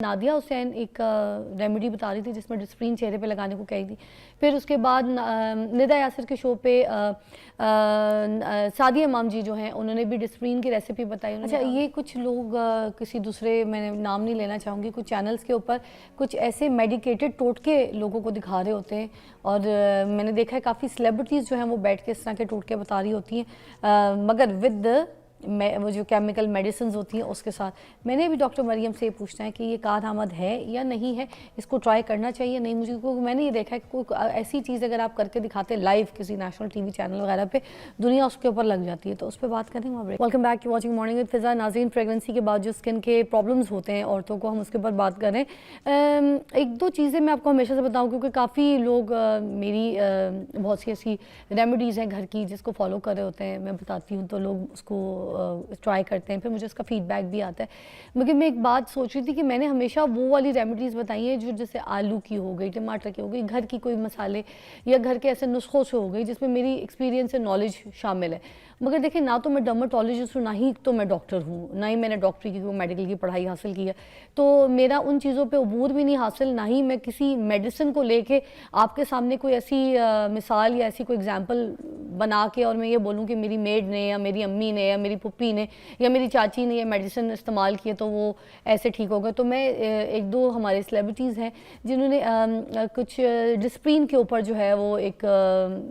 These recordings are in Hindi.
नादिया हुसैन एक रेमेडी बता रही थी जिसमें डिस्प्रिन चेहरे पे लगाने को कही थी। फिर उसके बाद निदा यासिर के शो पे सादिया इमाम जी जो हैं उन्होंने भी डिस्प्रिन की रेसिपी बताई। अच्छा, ये कुछ लोग किसी दूसरे, मैंने नाम नहीं लेना चाहूँगी, कुछ चैनल्स के ऊपर कुछ ऐसे मेडिकेटेड टोटके लोगों को दिखा रहे होते हैं और मैंने देखा है काफ़ी सेलिब्रिटीज़ जो हैं वो बैठ के इस तरह के टोटके बता रही होती हैं, मगर विद वो जो केमिकल मेडिसिन होती हैं उसके साथ। मैंने भी डॉक्टर मरियम से पूछना है कि ये कारआमद है या नहीं है, इसको ट्राई करना चाहिए नहीं। मुझे क्योंकि मैंने ये देखा है कि कोई ऐसी चीज़ अगर आप करके दिखाते हैं लाइव किसी नेशनल टीवी चैनल वगैरह पे, दुनिया उसके ऊपर लग जाती है, तो उस पर बात करेंगे। Welcome back to watching morning with Fiza. नाज़रीन, प्रेगनेंसी के बाद जो स्किन के प्रॉब्लम्स होते हैं औरतों को, हम उसके ऊपर बात करें। एक दो चीज़ें मैं आपको हमेशा से बताऊँ, क्योंकि काफ़ी लोग मेरी बहुत सी ऐसी रेमेडीज़ हैं घर की जिसको फॉलो कर रहे होते हैं, मैं बताती हूँ तो लोग उसको ट्राई करते हैं, फिर मुझे उसका फीडबैक भी आता है। मगर मैं एक बात सोच रही थी कि मैंने हमेशा वो वाली रेमेडीज़ बताई हैं जो जैसे आलू की हो गई, टमाटर की हो गई, घर की कोई मसाले या घर के ऐसे नुस्खों से हो गई जिसमें मेरी एक्सपीरियंस और नॉलेज शामिल है। मगर देखिए, ना तो मैं डर्माटोलॉजिस्ट हूँ, ना ही तो मैं डॉक्टर हूँ, ना ही मैंने डॉक्टरी की मेडिकल की पढ़ाई हासिल की है, तो मेरा उन चीज़ों पे अबूर भी नहीं हासिल, ना ही मैं किसी मेडिसिन को लेके आपके सामने कोई ऐसी मिसाल या ऐसी कोई एग्जांपल बना के और मैं ये बोलूँ कि मेरी मेड ने या मेरी अम्मी ने या मेरी पुप्पी ने या मेरी चाची ने ये मेडिसिन इस्तेमाल किए तो वो ऐसे ठीक हो गए। तो मैं एक दो हमारे सेलिब्रिटीज़ हैं जिन्होंने कुछ डिस्प्रिन के ऊपर जो है वो एक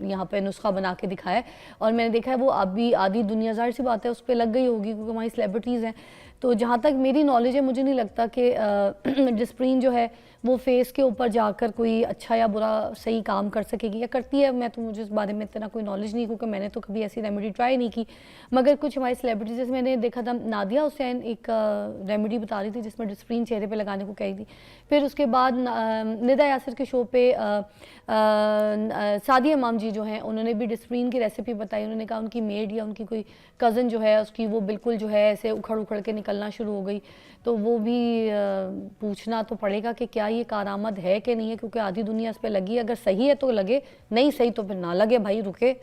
यहाँ पे नुस्खा बना के दिखाया और मैंने देखा है वो अभी आधी दुनिया, ज़ाहिर सी बात है, उस पर लग गई होगी क्योंकि हमारी सेलिब्रिटीज़ हैं। तो जहाँ तक मेरी नॉलेज है, मुझे नहीं लगता कि डिस्प्रिन जो है वो फेस के ऊपर जाकर कोई अच्छा या बुरा सही काम कर सकेगी या करती है। मैं तो, मुझे इस बारे में इतना कोई नॉलेज नहीं, क्योंकि मैंने तो कभी ऐसी रेमेडी ट्राई नहीं की। मगर कुछ हमारी सेलिब्रिटीज़, जैसे मैंने देखा था नादिया हुसैन एक रेमेडी बता रही थी जिसमें डिस्प्रिन चेहरे पे लगाने को कही थी। फिर उसके बाद निदा यासिर के शो पे सादिया इमाम जी जो हैं उन्होंने भी डिस्प्रिन की रेसिपी बताई। उन्होंने कहा उनकी मेड या उनकी कोई कज़न जो है उसकी वो बिल्कुल जो है ऐसे उखड़ उखड़ के निकलना शुरू हो गई, तो वो भी पूछना तो पड़ेगा कि क्या ये कारआमद है कि नहीं है, क्योंकि आधी दुनिया इस पर लगी। अगर सही है तो लगे, नहीं सही तो फिर ना लगे भाई, रुके।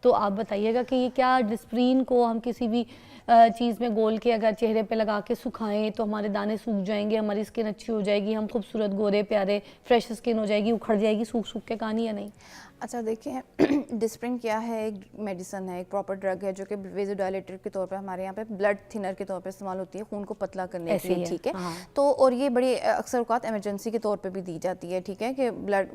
तो आप बताइएगा कि ये क्या डिस्प्रिन को हम किसी भी चीज़ में गोल के अगर चेहरे पे लगा के सुखाएं तो हमारे दाने सूख जाएंगे, हमारी स्किन अच्छी हो जाएगी, हम खूबसूरत गोरे प्यारे फ्रेश स्किन हो जाएगी, उखड़ जाएगी सूख सूख के, कहानी या नहीं? अच्छा देखिए, डिस्प्रिन क्या है? एक मेडिसन है, एक प्रॉपर ड्रग है जो कि वेज़ोडाइलेटर के तौर पे हमारे यहाँ पे ब्लड थिनर के तौर पे इस्तेमाल होती है, खून को पतला करने के लिए, ठीक है। हाँ। तो और ये बड़ी अक्सर औक़ात इमरजेंसी के तौर पे भी दी जाती है, ठीक है, कि ब्लड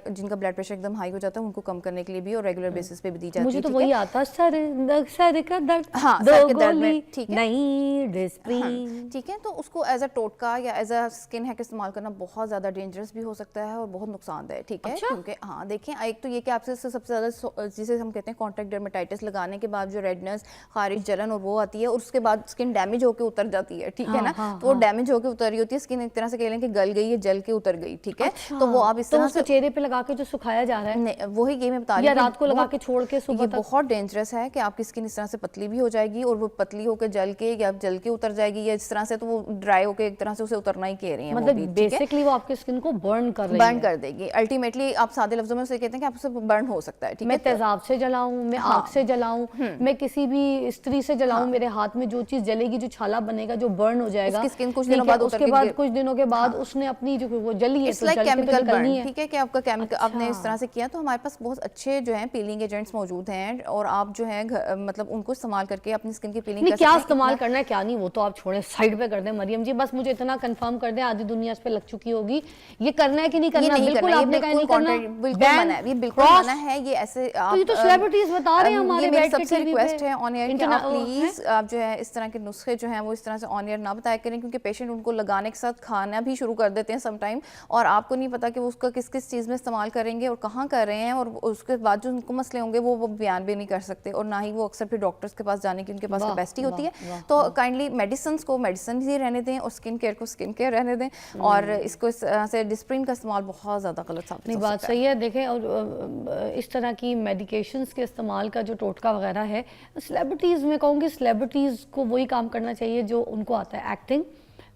जिनका ब्लड प्रेशर एकदम हाई हो जाता है उनको कम करने के लिए भी और रेगुलर बेसिस पे भी दी जाती है। मुझे तो वही आता, सर का दर्द, हाँ, सर के दर्द में, ठीक है, नहीं डिस्प्रिन, ठीक है। तो उसको एज अ टोटका या एज अ स्किन हैक इस्तेमाल करना बहुत ज़्यादा डेंजरस भी हो सकता है और बहुत नुकसानदायक, ठीक है। क्योंकि हाँ देखिए, एक तो ये कि आपसे सबसे ज़्यादा जिसे हम कहते हैं कॉन्टैक्ट डर्मेटाइटिस लगाने के बाद जो रेडनेस, खारिश, जलन और वो आती है और उसके बाद स्किन डैमेज होकर उतर जाती है, ठीक है ना। तो वो डैमेज होकर उतर रही होती है स्किन, एक तरह से कह लें कि गल गई है, जल के उतर गई, ठीक है। तो वो आप इस तरह से चेहरे पे लगा के जो सुखाया जा रहा है, वही ये मैं बता रही हूँ, रात को लगा के छोड़ के सुबह तक, बहुत डेंजरस है कि आपकी स्किन इस तरह से पतली भी हो जाएगी और वो पतली होकर जल के या जल के उतर जाएगी या इस तरह से, तो वो ड्राई होकर एक तरह से उसे उतरना ही कह रही है, मतलब बेसिकली वो आपकी स्किन को बर्न कर देगी। अल्टीमेटली आप सादे लफ्जों में उसे कहते हैं कि आपसे बर्न हो सकता है, ठीक है। मैं तेजाब से जलाऊं, मैं आग से जलाऊं, मैं किसी भी स्त्री से जलाऊं, मेरे हाथ में जो चीज जलेगी, जो छाला बनेगा, जो बर्न हो जाएगा, उसकी स्किन कुछ दिनों बाद उसके बाद कुछ दिनों के बाद उसने अपनी जो वो जली है, तो केमिकल बर्न, ठीक है, कि आपका केमिकल आपने इस तरह से किया। तो हमारे पास बहुत अच्छे जो है पीलिंग एजेंट्स मौजूद हैं और आप जो है मतलब उनको इस्तेमाल करके अपनी स्किन की पीलिंग क्या इस्तेमाल करना है क्या नहीं, वो तो आप छोड़े, साइड पे कर दें मरियम जी। बस मुझे इतना कंफर्म कर दें, आधी दुनिया इस पे लग चुकी होगी, ये करना है कि नहीं करना? बिल्कुल आपने कहा नहीं करना, बिल्कुल मना है, ये बिल्कुल मना है। ये ऐसे तो ये तो सेलिब्रिटीज बता रहे हैं हमारे, मेरी सबसे रिक्वेस्ट है ऑन एयर कि आप प्लीज आप जो है इस तरह के नुस्खे जो हैं वो इस तरह से ऑन एयर ना बताया करें, क्योंकि पेशेंट उनको लगाने के साथ खाना भी शुरू कर देते हैं सम टाइम और आपको नहीं पता कि वो उसका किस किस चीज़ में इस्तेमाल करेंगे और कहाँ कर रहे हैं, और उसके बाद जो उनको मसले होंगे वो बयान भी नहीं कर सकते और ना ही वो अक्सर फिर डॉक्टर्स के पास जाने की उनके पास कैपेसिटी होती है। तो काइंडली मेडिसिन को मेडिसिन ही रहने दें और स्किन केयर को स्किन केयर रहने दें और इसको इस तरह से डिस्प्रिन का इस्तेमाल बहुत ज़्यादा गलत साबित हो सकता है। बात सही है। देखें, और इस तरह की मेडिकेशंस के इस्तेमाल का जो टोटका वगैरह है, सेलिब्रिटीज़ में कहूँगी सेलिब्रिटीज़ को वही काम करना चाहिए जो उनको आता है, एक्टिंग,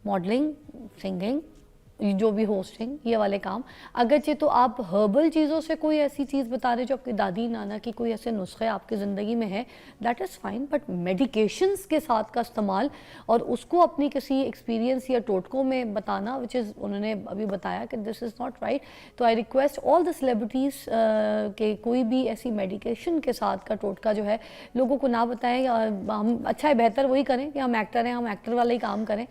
मॉडलिंग, सिंगिंग, जो भी होस्टिंग ये वाले काम, अगरचे तो आप हर्बल चीज़ों से कोई ऐसी चीज़ बता रहे जो आपकी दादी नाना की कोई ऐसे नुस्खे आपकी ज़िंदगी में है, that is fine, but medications के साथ का इस्तेमाल और उसको अपनी किसी एक्सपीरियंस या टोटकों में बताना, विच इज़ उन्होंने अभी बताया कि दिस इज़ नॉट राइट। तो I request all the celebrities के कोई भी ऐसी मेडिकेशन के साथ का टोटका जो है लोगों को ना बताएं। हम अच्छा है बेहतर वही करें कि हम एक्टर हैं, हम एक्टर वाला ही काम करें,